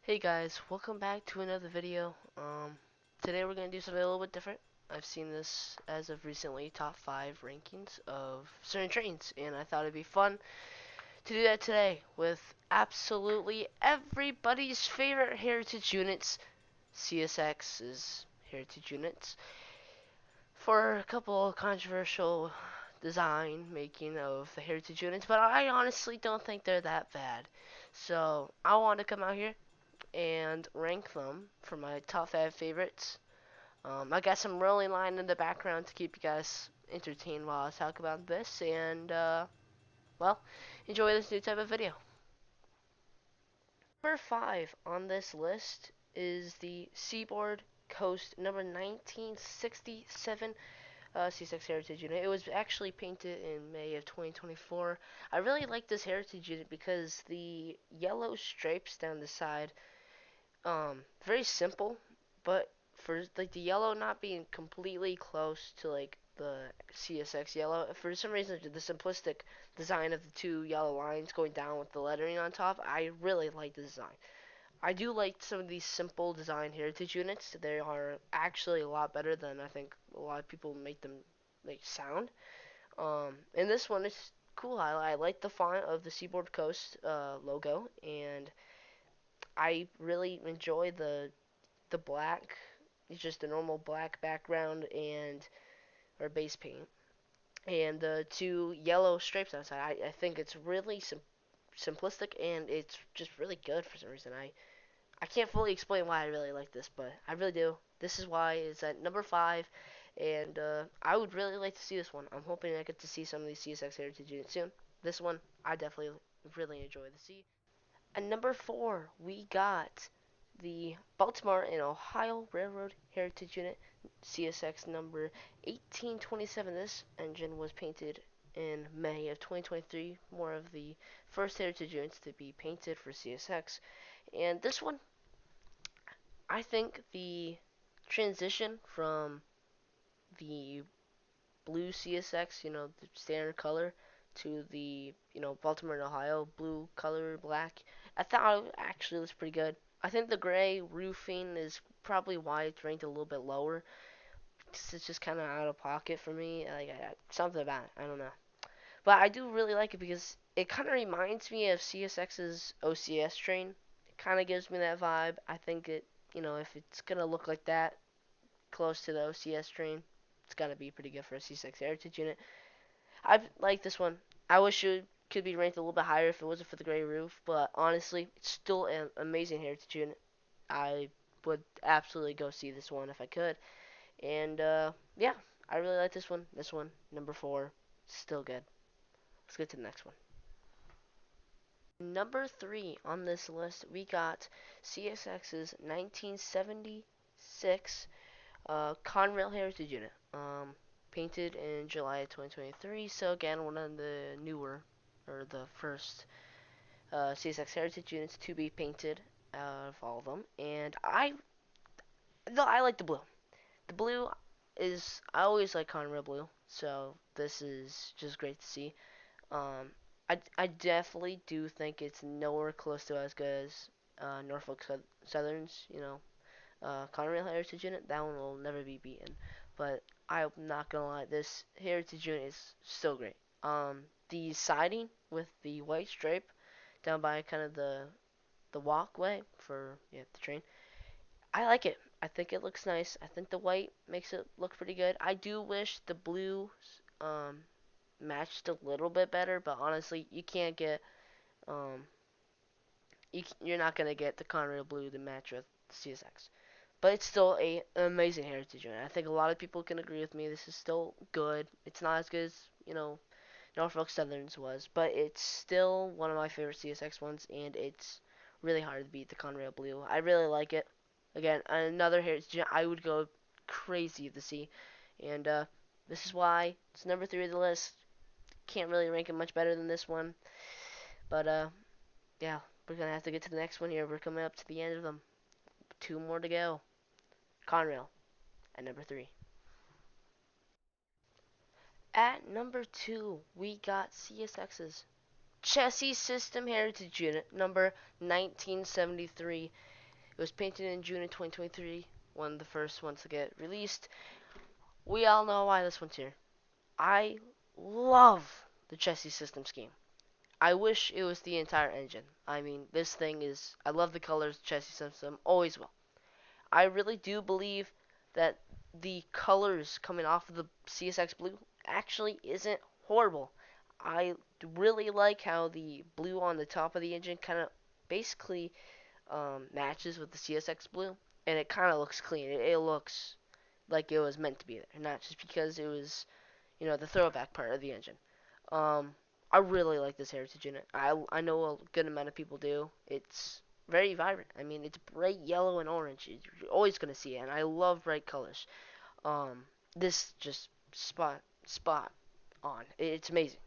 Hey guys, welcome back to another video. Today we're gonna do something a little bit different. I've seen this as of recently, top 5 rankings of certain trains, and I thought it'd be fun to do that today with absolutely everybody's favorite heritage units, CSX's heritage units, for a couple of controversial design making of the heritage units, but I honestly don't think they're that bad. So I want to come out here and rank them for my top 5 favorites. I got some rolling line in the background to keep you guys entertained while I talk about this, and well, enjoy this new type of video. Number 5 on this list is the Seaboard Coast number 1967 C6 Heritage Unit. It was actually painted in May of 2024. I really like this Heritage Unit because the yellow stripes down the side very simple, but for like the yellow not being completely close to like the CSX yellow, for some reason the simplistic design of the two yellow lines going down with the lettering on top, I really like the design. I do like some of these simple design heritage units. They are actually a lot better than I think a lot of people make them like sound. And this one is cool. I like the font of the Seaboard Coast logo, and I really enjoy the black. It's just a normal black background and or base paint, and the two yellow stripes outside. I think it's really simplistic and it's just really good for some reason. I can't fully explain why I really like this, but I really do. This is why it's at number 5, and I would really like to see this one. I'm hoping I get to see some of these CSX Heritage units soon. This one I definitely really enjoy to see. At number 4, we got the Baltimore and Ohio Railroad Heritage Unit, CSX number 1827. This engine was painted in May of 2023, more of the first heritage units to be painted for CSX. And this one, I think the transition from the blue CSX, the standard color, to the, Baltimore and Ohio blue color black. I thought it actually looks pretty good. I think the gray roofing is probably why it's ranked a little bit lower. 'Cause it's just kind of out of pocket for me. Like something about it. I don't know. But I do really like it because it kind of reminds me of CSX's OCS train. It kind of gives me that vibe. I think if it's gonna look like that close to the OCS train, it's gonna be pretty good for a C6 Heritage unit. I like this one. I wish it could be ranked a little bit higher if it wasn't for the gray roof, but honestly, it's still an amazing heritage unit. I would absolutely go see this one if I could. And yeah, I really like this one. This one, number 4, still good. Let's get to the next one. Number 3 on this list, we got CSX's 1976 Conrail Heritage Unit. Painted in July of 2023. So again, one of the newer, or the first CSX Heritage units to be painted out of all of them. And I like the blue. The blue is I always like Conrail blue, so this is just great to see. I definitely do think it's nowhere close to as good as Norfolk Southern's, Conrail Heritage Unit. That one will never be beaten. But I'm not gonna lie, this Heritage Unit is so great. The siding with the white stripe down by kind of the walkway for the train. I like it. I think it looks nice. I think the white makes it look pretty good. I do wish the blue um, matched a little bit better, but honestly, you can't get um, you're not gonna get the Conrail blue to match with CSX. But it's still an amazing heritage unit. I think a lot of people can agree with me. This is still good. It's not as good as Norfolk Southern's was, but it's still one of my favorite CSX ones, and it's really hard to beat the Conrail blue. I really like it. Again, another heritage I would go crazy to see, and this is why it's number 3 of the list. Can't really rank it much better than this one, but yeah, we're gonna have to get to the next one here. We're coming up to the end of them. 2 more to go. Conrail at number 3. At number 2, we got CSX's chassis system heritage unit number 1973. It was painted in June of 2023, one of the first ones to get released. We all know why this one's here. I love the chassis system scheme. I wish it was the entire engine. I mean, this thing is. I love the colors, chassis system, always will. I really do believe that the colors coming off of the CSX blue actually isn't horrible. I really like how the blue on the top of the engine kind of basically matches with the CSX blue, and it kind of looks clean. It looks like it was meant to be there, not just because it was, the throwback part of the engine. Um, I really like this heritage unit. I know a good amount of people do. It's very vibrant. I mean, it's bright yellow and orange. You're always gonna see it, and I love bright colors. This just spot on. It's amazing.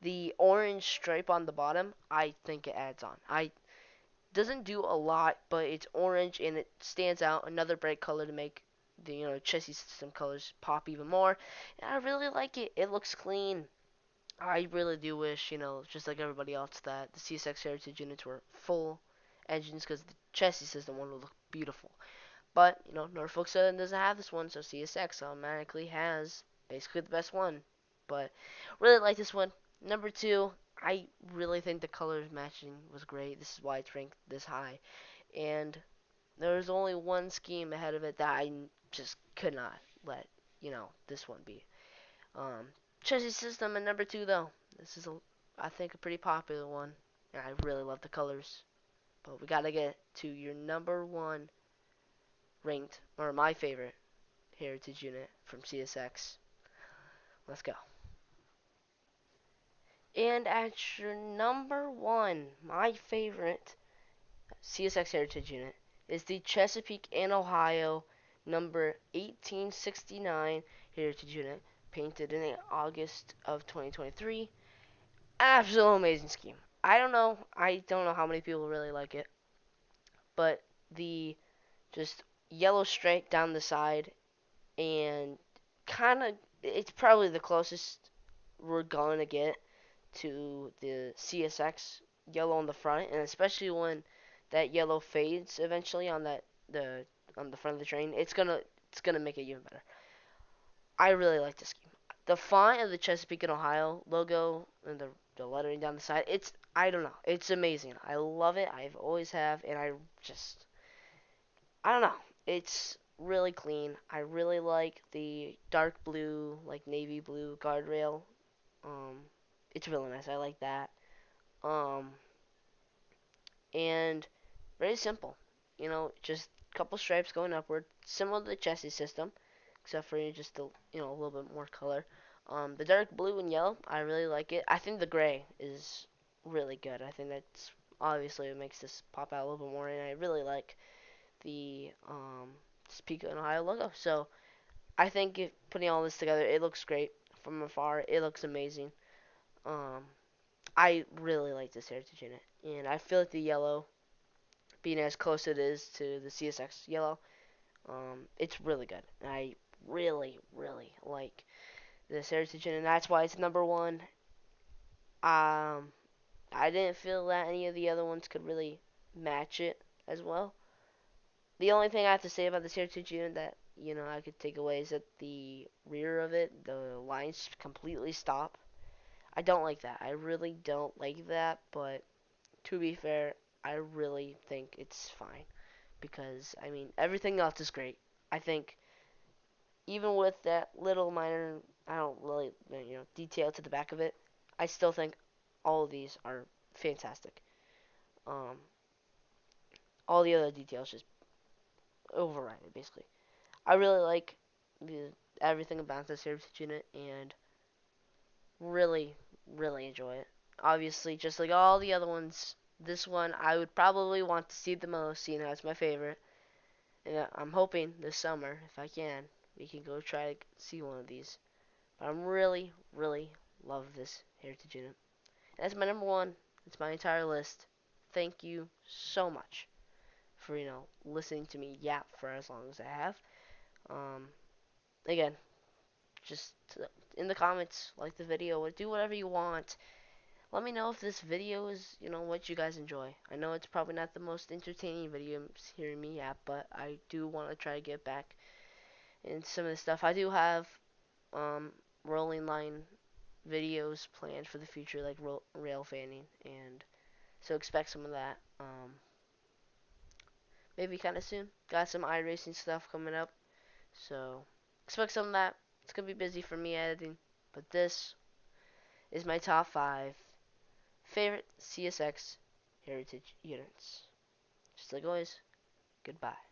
The orange stripe on the bottom, I think it adds on. I doesn't do a lot, but it's orange and it stands out. Another bright color to make the chassis system colors pop even more. And I really like it. It looks clean. I really do wish, just like everybody else, that the CSX Heritage units were full engines because the chassis system one would look beautiful. But, Norfolk Southern doesn't have this one, so CSX automatically has basically the best one. But, really like this one. Number two, I really think the colors matching was great. This is why it's ranked this high. And there's only one scheme ahead of it that I just could not let, this one be. Um, Chassis system at number two, though. This is, I think, a pretty popular one. And I really love the colors. But we gotta get to your number one ranked, or my favorite, heritage unit from CSX. Let's go. And at your number one, my favorite CSX heritage unit is the Chesapeake and Ohio number 1869 heritage unit, painted in August of 2023. Absolute amazing scheme. I don't know how many people really like it, but the just yellow stripe down the side and kind of it's probably the closest we're going to get to the CSX yellow on the front, and especially when that yellow fades eventually on the on the front of the train, it's gonna make it even better. I really like this scheme. The font of the Chesapeake and Ohio logo and the lettering down the side, I don't know, it's amazing. I love it. I've always have, and I don't know. It's really clean. I really like the dark blue, like navy blue guardrail. Um, it's really nice. I like that. Um, and very simple. Just a couple stripes going upward, similar to the chassis system, except for just a little bit more color. The dark blue and yellow, I really like it. I think the gray is really good. I think that's obviously what makes this pop out a little bit more, and I really like the Topeka and Ohio logo. So I think putting all this together, it looks great from afar. It looks amazing. Um, I really like this heritage unit, and I feel like the yellow, being as close it is to the CSX yellow, it's really good. I really, really like this heritage unit, and that's why it's number one. Um, I didn't feel that any of the other ones could really match it as well. The only thing I have to say about this heritage unit that I could take away is that the rear of it, the lines completely stop. I don't like that. I really don't like that, but to be fair, I really think it's fine because I mean everything else is great. I think even with that little minor, I don't really detail to the back of it, I still think all of these are fantastic. Um, all the other details just override it basically. I really like the, everything about this heritage unit and really, really enjoy it. Obviously, just like all the other ones, this one I would probably want to see the most, seeing how it's my favorite. And I'm hoping this summer, if I can, we can go try to see one of these. But I'm really, really love this heritage unit. That's my number one. It's my entire list. Thank you so much for listening to me yap for as long as I have. Um, Again, just in the comments, like the video, or do whatever you want. Let me know if this video is, what you guys enjoy. I know it's probably not the most entertaining video I'm hearing me at, but I do want to try to get back in some of the stuff. I do have um, rolling line videos planned for the future, like rail fanning, and so expect some of that. Maybe kind of soon. Got some iRacing stuff coming up, so expect some of that. It's gonna be busy for me editing, but this is my top 5 favorite CSX heritage units. Just like always, goodbye.